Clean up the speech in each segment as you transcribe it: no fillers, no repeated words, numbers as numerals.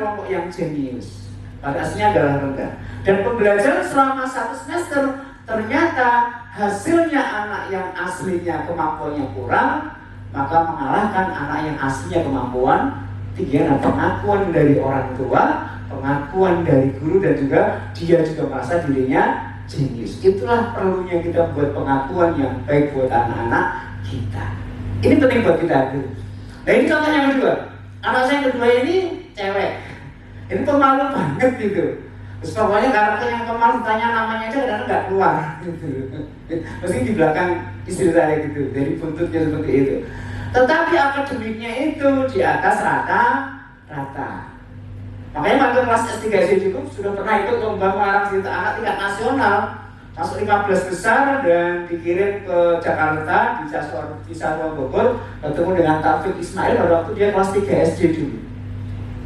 kelompok yang jenius, pada aslinya adalah rendah. Dan pembelajaran selama 1 semester ternyata hasilnya anak yang aslinya kemampuannya kurang, maka mengalahkan anak yang aslinya kemampuan tinggi. Dan pengakuan dari orang tua, pengakuan dari guru, dan juga dia juga merasa dirinya jenius. Itulah perlunya kita buat pengakuan yang baik buat anak-anak kita. Ini penting buat kita. Nah ini contoh yang kedua. Anak saya yang kedua ini cewek. Ini pemalu banget gitu. Terus pokoknya karakter yang pemalu, tanya namanya aja kadang-kadang nggak keluar gitu. Mesti di belakang istri saya gitu. Dari buntutnya seperti itu. Tetapi akademiknya itu di atas rata-rata. Makanya waktu kelas S3 SD cukup sudah pernah ikut lomba melarang cerita anak tingkat nasional, masuk 15 besar dan dikirim ke Jakarta di Saswa Bogor, ketemu dengan Taufik Ismail pada waktu dia kelas 3 SD dulu.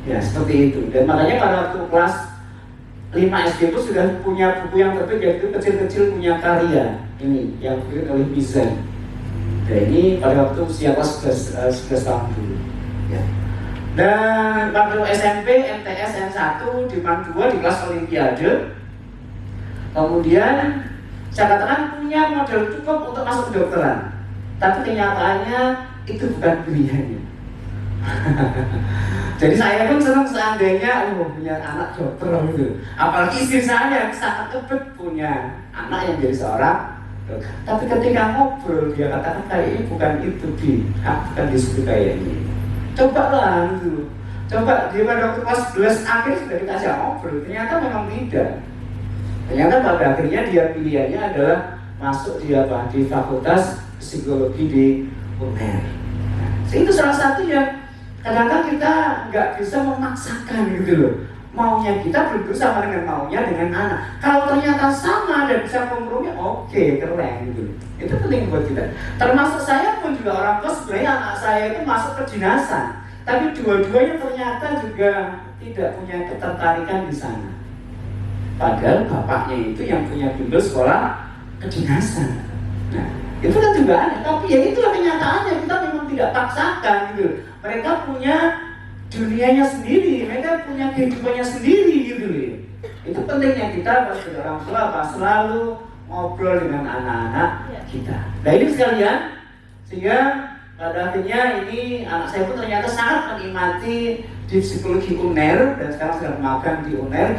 Ya seperti itu. Dan makanya pada waktu kelas 5 SD itu sudah punya buku yang terbit, yaitu Kecil-Kecil Punya Karya. Ini yang diberikan oleh Mizan. Dan ini pada waktu usia kelas 11 tahun dulu. Ya. Dan waktu SMP, MTS, N1, Diman 2 di kelas Olimpiade. Kemudian saya katakan punya modal cukup untuk masuk kedokteran. Tapi kenyataannya itu bukan pilihannya. Jadi saya pun senang seandainya punya anak dokter gitu. Apalagi istri saya sangat kebet punya anak yang jadi seorang dokter. Tapi ketika ngobrol dia katakan kayaknya bukan itu bukan disuruh kayak ini. Coba lah gitu. Coba dia pada waktu kelas 11 akhir sudah dikasih ngobrol. Ternyata memang tidak. Ternyata pada akhirnya dia pilihannya adalah masuk di fakultas psikologi di UNER. Nah, itu salah satu yang kadang-kadang kita nggak bisa memaksakan gitu loh. Maunya kita berbeda sama dengan maunya dengan anak. Kalau ternyata sama dan bisa kompromi, oke, keren gitu. Itu penting buat kita. Termasuk saya pun juga orang tua, sebenarnya anak saya itu masuk ke kedinasan, tapi dua-duanya ternyata juga tidak punya ketertarikan di sana. Padahal bapaknya itu yang punya bimbel sekolah kedinasan. Nah, itu kan juga aneh. Tapi ya itulah kenyataannya. Kita memang tidak paksakan gitu. Mereka punya dunianya sendiri, mereka punya kehidupannya sendiri gitu loh. Itu pentingnya kita sebagai orang tua selalu ngobrol dengan anak-anak kita. Nah ini sekalian, sehingga pada akhirnya ini anak saya pun ternyata sangat menikmati di psikologi UNER dan sekarang sedang magang di UNER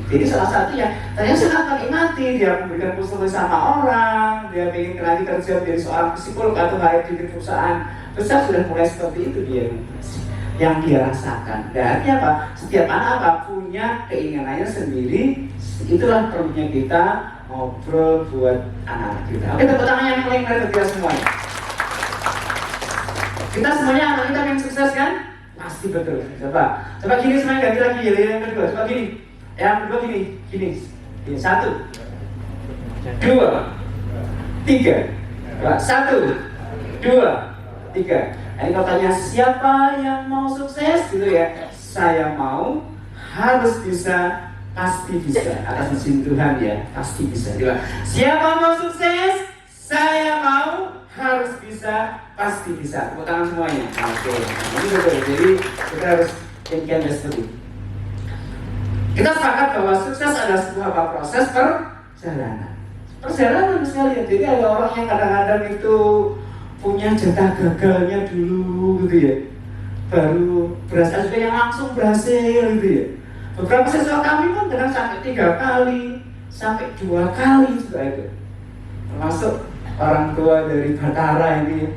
jadi salah satu yang ternyata sangat menikmati. Dia memberikan konsultasi sama orang, dia ingin nanti kerja menjadi seorang psikolog atau HRD di perusahaan besar, sudah mulai seperti itu dia yang dia rasakan. Dan artinya apa? Setiap anak punya keinginannya sendiri. Itulah perlunya kita ngobrol buat anak-anak kita. Oke, tepuk tangan yang paling menarik kita semuanya. Kita semuanya anak kita yang sukses kan? Pasti betul. Coba gini semuanya, ganti lagi yang kedua. Coba gini. Yang kedua gini. Gini. 1 2 3 1 2 3. Ini kalau tanya siapa yang mau sukses gitu ya, saya mau, harus bisa, pasti bisa. Atas izin Tuhan ya, pasti bisa. Siapa mau sukses, saya mau, harus bisa, pasti bisa. Tepuk tangan semuanya. Oke, ini betul. Jadi kita harus inginkan seperti itu. Kita sepakat bahwa sukses adalah sebuah proses perjalanan. Perjalanan sekali ya. Jadi ada orang yang kadang-kadang itu punya jatah gagalnya dulu gitu ya, baru berhasil, yang langsung berhasil gitu ya. Beberapa siswa kami pun kadang sampai 3 kali, sampai 2 kali juga itu. Termasuk orang tua dari Batara ini,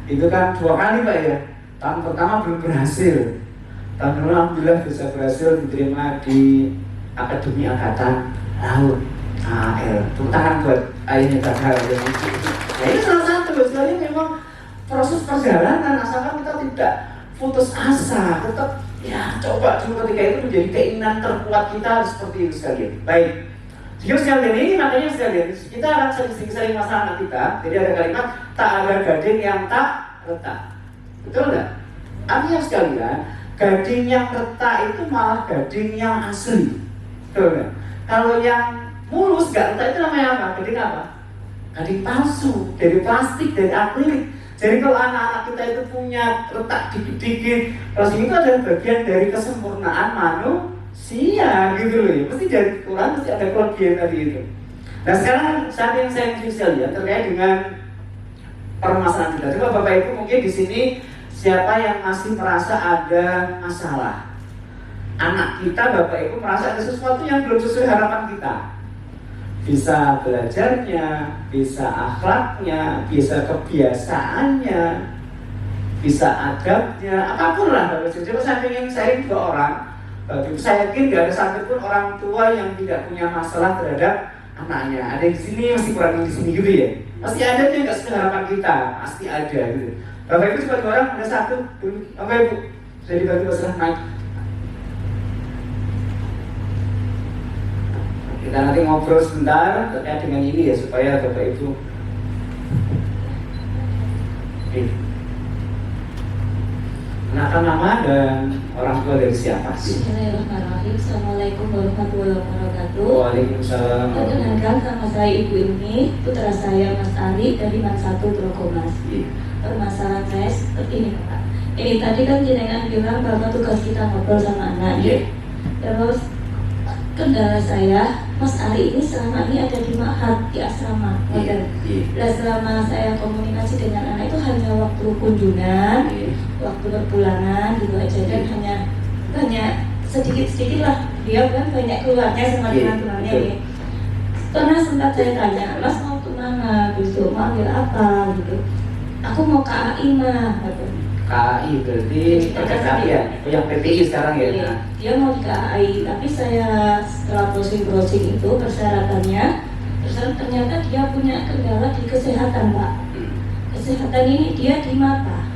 itu kan 2 kali Pak ya. Tahun pertama belum berhasil, tahun kedua alhamdulillah bisa berhasil diterima di Akademi Angkatan Laut AL. Tepuk tangan buat ayahnya Batara. Nah ini salah satu, sekali memang proses perjalanan, asalkan kita tidak putus asa, tetap ya coba dulu ketika itu menjadi keinginan terkuat kita seperti itu sekalian. Baik, jika sekalian ini makanya sekalian kita akan sering-sering masalah anak kita. Jadi ada kalimat tak ada gading yang tak retak, betul nggak? Artinya sekalian gading yang retak itu malah gading yang asli, betul nggak? Kalau yang mulus nggak retak itu namanya apa? Gading apa? Gading palsu, dari plastik, dari akrilik. Jadi kalau anak-anak kita itu punya letak dikit-dikit, crossing itu adalah bagian dari kesempurnaan manusia gitu loh ya. Mesti dari Quran mesti ada kelebihan tadi itu. Nah sekarang saat yang saya bisa lihat terkait dengan permasalahan kita. Coba Bapak Ibu mungkin di sini siapa yang masih merasa ada masalah? Anak kita, Bapak Ibu merasa ada sesuatu yang belum sesuai harapan kita. Bisa belajarnya, bisa akhlaknya, bisa kebiasaannya, bisa adabnya, apapun lah. Coba saya dua orang, saya yakin gak ada satupun orang tua yang tidak punya masalah terhadap anaknya. Ada di sini masih kurang di sini gitu ya. Pasti ada yang nggak sesuai harapan kita, pasti ada gitu. Bapak Ibu cuma dua orang, ada satu, Bapak Ibu saya dibagi masalah naik. Kita nanti ngobrol sebentar terkait dengan ini ya supaya Bapak Ibu kenalkan nama dan orang tua dari siapa sih? Bismillahirrahmanirrahim. Assalamualaikum warahmatullahi wabarakatuh. Waalaikumsalam. Perkenalkan, nama saya Ibu Ilmi, putra saya Mas Ari dari Man 1 Trokomas. Permasalahan saya seperti ini Pak. Ini tadi kan jenengan bilang bahwa tugas kita ngobrol sama anak. Terus kendala saya, Mas Ari ini selama ini ada di Ma'had, di asrama. Dan selama saya komunikasi dengan anak itu hanya waktu kunjungan, waktu berpulangan gitu aja, dan hanya sedikit-sedikit lah. Dia kan banyak keluarnya sama teman-temannya ini. Karena sempat saya tanya, Mas mau kemana gitu, mau ambil apa gitu. Aku mau KAI mah gitu. KAI berarti perkerjaan ya, yang PTI sekarang ya? Iya, dia mau di KAI, tapi saya setelah browsing itu persyaratannya, ternyata dia punya kendala di kesehatan Pak. Kesehatan ini dia di mata.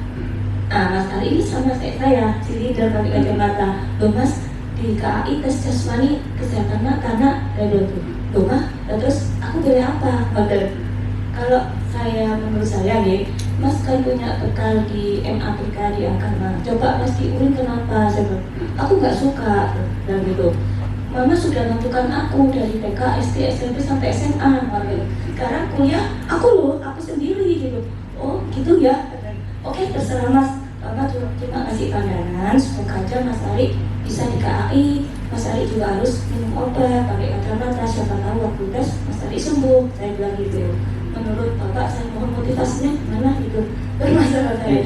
Nah Mas Ari ini sama kayak saya, silinder pakai kacamata. Loh Mas, di KAI tes jasmani kesehatan mata nak, ada tuh. Loh Mas, terus aku pilih apa? Kalau menurut saya nih, Mas kan punya bekal di MAPK di agama. Coba Mas diurin kenapa? Aku nggak suka dan gitu. Mama sudah menentukan aku dari TK, SD, SMP sampai SMA. Sekarang kuliah aku sendiri gitu. Oh gitu ya. Oke terserah Mas. Mama cuma kasih pandangan. Semoga aja Mas Ari bisa di KAI. Mas Ari juga harus minum obat, pakai kacamata. Siapa tahu waktu tes Mas Ari sembuh. Saya bilang gitu. Menurut Bapak, saya mohon motivasinya gimana gitu. Bermasalah saya,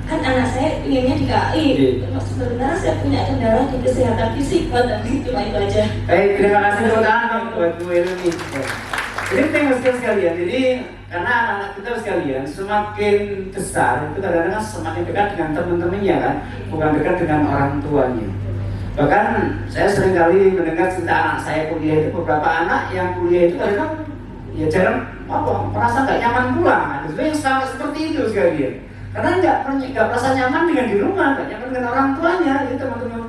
kan anak saya inginnya di KAI. Sebenarnya saya punya kendala di kesehatan fisik, cuma itu aja. Baik, terima kasih tepuk tangan buat Bu Ilmi. Jadi tengok sekalian, jadi karena anak-anak kita sekalian semakin besar itu kadang-kadang semakin dekat dengan teman-temannya kan, bukan dekat dengan orang tuanya. Bahkan saya sering kali mendengar cerita anak saya kuliah itu, beberapa anak yang kuliah itu kadang-kadang ya jarang merasa nggak nyaman pulang. Ada juga yang sama seperti itu sekalian. Karena nggak merasa nyaman dengan di rumah, nggak nyaman dengan orang tuanya, gitu teman-teman.